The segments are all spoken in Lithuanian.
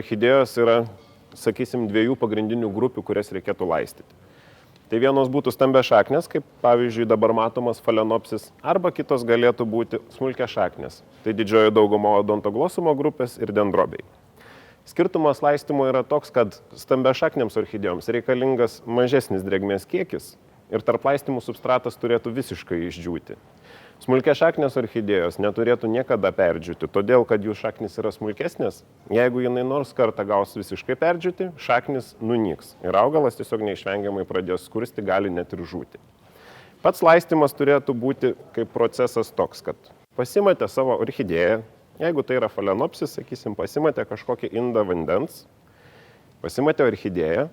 orchidėjos yra, sakysim, dviejų pagrindinių grupių, kurias reikėtų laistyti. Tai vienos būtų stambiašaknės, kaip pavyzdžiui dabar matomas Phalaenopsis, arba kitos galėtų būti smulkiašaknės. Tai didžioji dauguma Odontoglossum grupės ir dendrobiai. Skirtumas laistymo yra toks, kad stambiašaknėms orchidėjoms reikalingas mažesnis drėgmės kiekis ir tarp laistymų substratas turėtų visiškai išdžiūti. Smulkiašaknės orchidėjos neturėtų niekada perdžiūti, todėl kad jų šaknis yra smulkesnės. Jeigu jinai nors kartą gaus visiškai perdžiūti, šaknis nunyks ir augalas tiesiog neišvengiamai pradės skursti, gali net ir žūti. Pats laistymas turėtų būti kaip procesas toks, kad pasimate savo orchidėją, jeigu tai yra Phalaenopsis, sakysim, pasimate kažkokį indą vandens, pasimate orchidėją,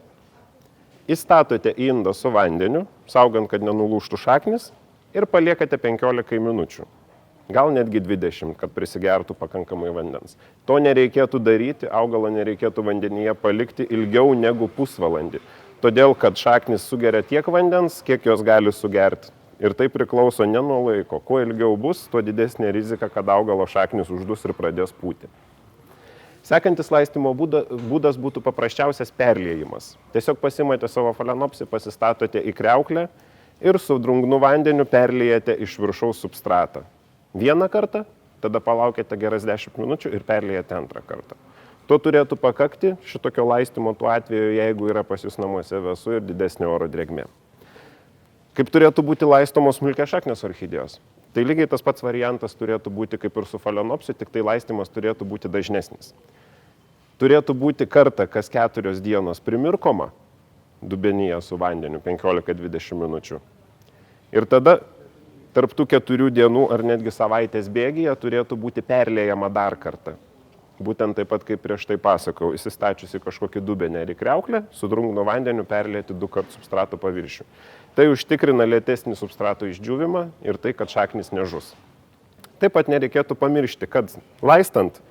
įstatote į indą su vandeniu, saugant, kad nenulūžtų šaknis, ir paliekate 15 minučių, gal netgi 20, kad prisigertų pakankamai vandens. To nereikėtų daryti, augalą nereikėtų vandenyje palikti ilgiau negu pusvalandį, todėl kad šaknis sugeria tiek vandens, kiek jos gali sugerti. Ir tai priklauso ne nuo laiko. Kuo ilgiau bus, tuo didesnė rizika, kad augalo šaknis uždus ir pradės pūti. Sekantis laistymo būdas būtų paprasčiausias perliejimas. Tiesiog pasimate savo Phalaenopsį, pasistatote į kriauklę ir su drungnu vandeniu perliejate iš viršaus substratą. Vieną kartą, tada palaukite geras 10 minučių ir perliejate antrą kartą. To turėtų pakakti šitokio laistymo tuo atveju, jeigu yra pas jūs namuose vėsu ir didesnė oro drėgmė. Kaip turėtų būti laistomos smulkiašaknės orchidėjos? Tai lygiai tas pats variantas turėtų būti kaip ir su Phalaenopsiu, tik tai laistymas turėtų būti dažnesnis. Turėtų būti kartą kas 4 dienos primirkoma dubenyje su vandeniu 15-20 minučių. Ir tada tarp tų 4 dienų ar netgi savaitės bėgyje turėtų būti perliejama dar kartą. Būtent taip pat, kaip prieš tai pasakau, įsistačiusi kažkokį dubenį ar į kriauklę, su drungnu vandeniu perlieti 2 kartus substrato paviršių. Tai užtikrina lėtesnį substrato išdžiūvimą ir tai, kad šaknis nežus. Taip pat nereikėtų pamiršti, kad laistant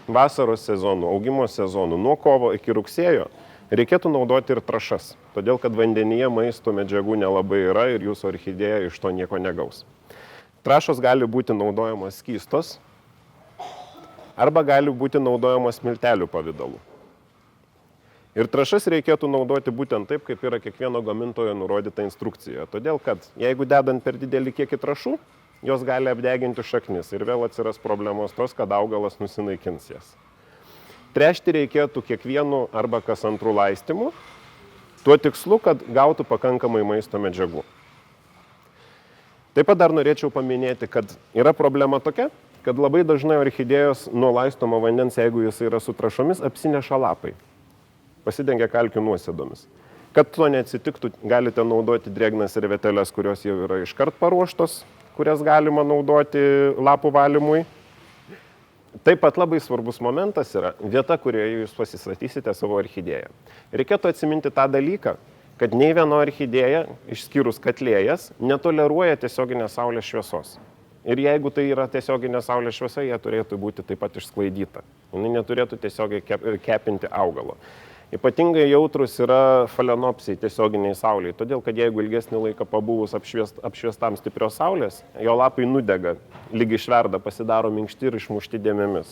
vasaros sezonų, augimo sezonų nuo kovo iki rugsėjo, reikėtų naudoti ir trąšas, todėl kad vandenyje maisto medžiagų nelabai yra ir jūsų orchidėja iš to nieko negaus. Trąšos gali būti naudojamos skystos arba gali būti naudojamos miltelių pavidalu. Ir trąšas reikėtų naudoti būtent taip, kaip yra kiekvieno gamintojo nurodyta instrukcijoje, todėl kad jeigu dedant per didelį kiekį trąšų, jos gali apdeginti šaknis ir vėl atsiras problemos tos, kad augalas nusinaikins jas. Tręšti reikėtų kiekvienu arba kas antrų laistymų, tuo tikslu, kad gautų pakankamai maisto medžiagų. Taip pat dar norėčiau paminėti, kad yra problema tokia, kad labai dažnai orchidėjos nuo laistomo vandens, jeigu jis yra su trąšomis, apsineša lapai, pasidengia kalkių nuosėdomis. Kad to neatsitiktų, galite naudoti drėgnas servetėles, kurios jau yra iškart paruoštos, kurias galima naudoti lapų valymui. Taip pat labai svarbus momentas yra vieta, kurioje jūs pasistatysite savo orchidėją. Reikėtų atsiminti tą dalyką, kad nei viena orchidėja, išskyrus katlėjas, netoleruoja tiesioginės saulės šviesos. Ir jeigu tai yra tiesioginė saulės šviesa, jie turėtų būti taip pat išsklaidyta. Jis neturėtų tiesiogiai kepinti augalo. Ypatingai jautrus yra Phalaenopsiai tiesioginiai sauliai, todėl kad jeigu ilgesnį laiką pabuvus apšviestam stiprios saulės, jo lapai nudega, lygiai išverda, pasidaro minkšti ir išmušti dėmėmis.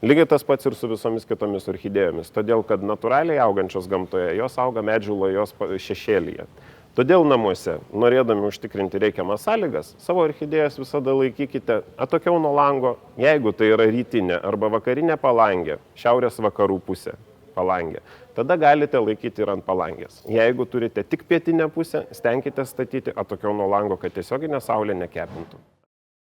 Lygiai tas pats ir su visomis kitomis orchidėjomis, todėl kad natūraliai augančios gamtoje, jos auga medžių lajos šešėlyje. Todėl namuose, norėdami užtikrinti reikiamas sąlygas, savo orchidėjas visada laikykite atokiau nuo lango, jeigu tai yra rytinė arba vakarinė palangė, šiaurės vakarų pusė palangė. Tada galite laikyti ir ant palangės. Jeigu turite tik pietinę pusę, stenkite statyti atokiau nuo lango, kad tiesioginė saulė nekepintų.